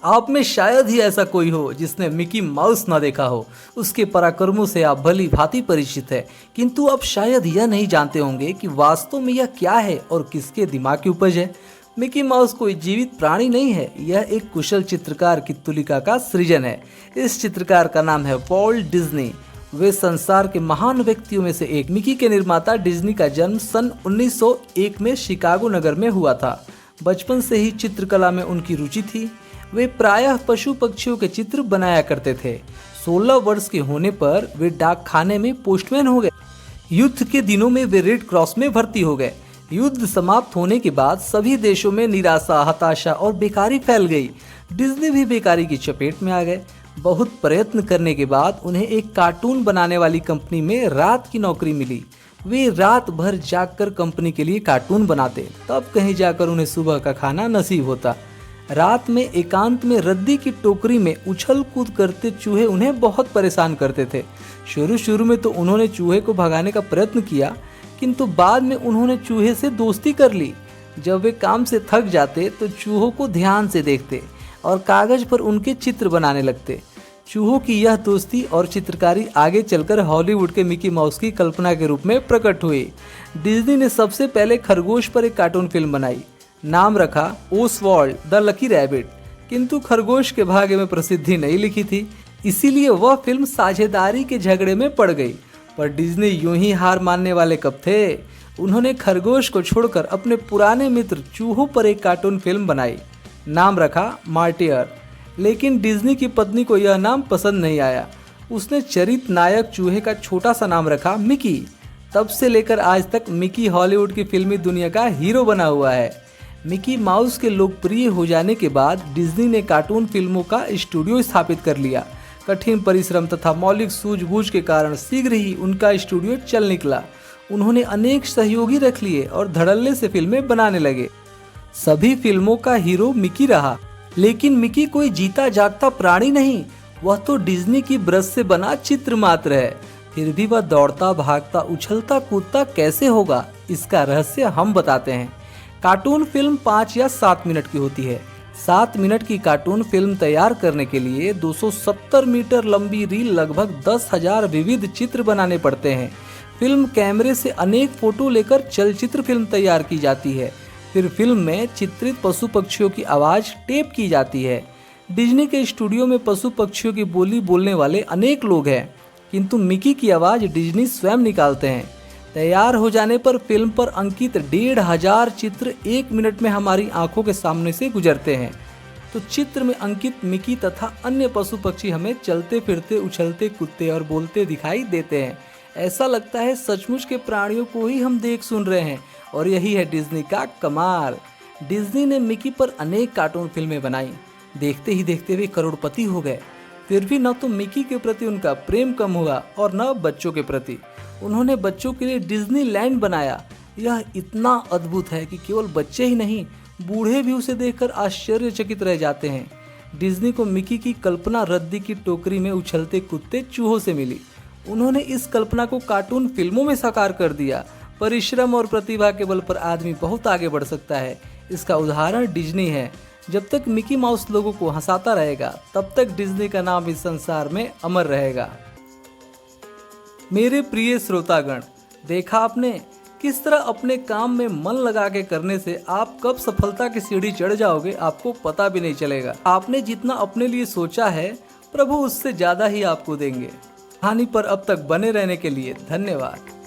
आप में शायद ही ऐसा कोई हो जिसने मिकी माउस ना देखा हो। उसके पराक्रमों से आप भली भांति परिचित है, किंतु आप शायद यह नहीं जानते होंगे कि वास्तव में यह क्या है और किसके दिमाग की उपज है। मिकी माउस कोई जीवित प्राणी नहीं है, यह एक कुशल चित्रकार की तुलिका का सृजन है। इस चित्रकार का नाम है वॉल्ट डिज्नी। वे संसार के महान व्यक्तियों में से एक। मिकी के निर्माता डिज्नी का जन्म सन 1901 में शिकागो नगर में हुआ था। बचपन से ही चित्रकला में उनकी रुचि थी। वे प्रायः पशु पक्षियों के चित्र बनाया करते थे। 16 वर्ष के होने पर वे डाक खाने में पोस्टमैन हो गए। युद्ध के दिनों में वे रेड क्रॉस में भर्ती हो गए। युद्ध समाप्त होने के बाद सभी देशों में निराशा, हताशा और बेकारी फैल गई। डिज्नी भी बेकारी की चपेट में आ गए। बहुत प्रयत्न करने के बाद उन्हें एक कार्टून बनाने वाली कंपनी में रात की नौकरी मिली। वे रात भर जागकर कंपनी के लिए कार्टून बनाते, तब कहीं जाकर उन्हें सुबह का खाना नसीब होता। रात में एकांत में रद्दी की टोकरी में उछल कूद करते चूहे उन्हें बहुत परेशान करते थे। शुरू में तो उन्होंने चूहे को भगाने का प्रयत्न किया, किंतु बाद में उन्होंने चूहे से दोस्ती कर ली। जब वे काम से थक जाते तो चूहों को ध्यान से देखते और कागज पर उनके चित्र बनाने लगते। चूहों की यह दोस्ती और चित्रकारी आगे चलकर हॉलीवुड के मिकी माउस की कल्पना के रूप में प्रकट हुई। डिज्नी ने सबसे पहले खरगोश पर एक कार्टून फिल्म बनाई। नाम रखा ओसवाल्ड द लकी रैबिट, किंतु खरगोश के भाग्य में प्रसिद्धि नहीं लिखी थी, इसीलिए वह फिल्म साझेदारी के झगड़े में पड़ गई। पर डिज्नी यूं ही हार मानने वाले कब थे। उन्होंने खरगोश को छोड़कर अपने पुराने मित्र चूहों पर एक कार्टून फिल्म बनाई। नाम रखा मार्टियर। लेकिन डिज्नी की पत्नी को यह नाम पसंद नहीं आया। उसने चरित्र नायक चूहे का छोटा सा नाम रखा मिकी। तब से लेकर आज तक मिकी हॉलीवुड की फिल्मी दुनिया का हीरो बना हुआ है। मिकी माउस के लोकप्रिय हो जाने के बाद डिज्नी ने कार्टून फिल्मों का स्टूडियो स्थापित कर लिया। कठिन परिश्रम तथा मौलिक सूझबूझ के कारण शीघ्र ही उनका स्टूडियो चल निकला। उन्होंने अनेक सहयोगी रख लिए और धड़ल्ले से फिल्में बनाने लगे। सभी फिल्मों का हीरो मिकी रहा। लेकिन मिकी कोई जीता जागता प्राणी नहीं, वह तो डिज्नी की ब्रश से बना चित्र मात्र है। फिर भी वह दौड़ता, भागता, उछलता, कूदता कैसे होगा, इसका रहस्य हम बताते हैं। कार्टून फिल्म 5 या 7 मिनट की होती है। 7 मिनट की कार्टून फिल्म तैयार करने के लिए 270 मीटर लंबी रील, लगभग 10,000 विविध चित्र बनाने पड़ते हैं। फिल्म कैमरे से अनेक फोटो लेकर चलचित्र फिल्म तैयार की जाती है। फिर फिल्म में चित्रित पशु पक्षियों की आवाज़ टेप की जाती है। डिज्नी के स्टूडियो में पशु पक्षियों की बोली बोलने वाले अनेक लोग हैं, किंतु मिकी की आवाज़ डिज्नी स्वयं निकालते हैं। तैयार हो जाने पर फिल्म पर अंकित 1,500 चित्र 1 मिनट में हमारी आंखों के सामने से गुजरते हैं। तो चित्र में अंकित मिकी तथा अन्य पशु पक्षी हमें चलते फिरते, उछलते, कूदते और बोलते दिखाई देते हैं। ऐसा लगता है सचमुच के प्राणियों को ही हम देख सुन रहे हैं। और यही है डिज्नी का कमाल। डिज्नी ने मिकी पर अनेक कार्टून फिल्में बनाई। देखते ही देखते वे करोड़पति हो गए। फिर भी न तो मिकी के प्रति उनका प्रेम कम हुआ और न बच्चों के प्रति। उन्होंने बच्चों के लिए डिज्नी लैंड बनाया। यह इतना अद्भुत है कि केवल बच्चे ही नहीं, बूढ़े भी उसे देखकर आश्चर्यचकित रह जाते हैं। डिज्नी को मिकी की कल्पना रद्दी की टोकरी में उछलते कूदते चूहों से मिली। उन्होंने इस कल्पना को कार्टून फिल्मों में साकार कर दिया। परिश्रम और प्रतिभा के बल पर आदमी बहुत आगे बढ़ सकता है। इसका उदाहरण डिज्नी है। जब तक मिकी माउस लोगों को हंसाता रहेगा, तब तक डिज्नी का नाम इस संसार में अमर रहेगा। मेरे प्रिय श्रोतागण, देखा आपने किस तरह अपने काम में मन लगा के करने से आप कब सफलता की सीढ़ी चढ़ जाओगे आपको पता भी नहीं चलेगा। आपने जितना अपने लिए सोचा है, प्रभु उससे ज्यादा ही आपको देंगे। कहानी पर अब तक बने रहने के लिए धन्यवाद।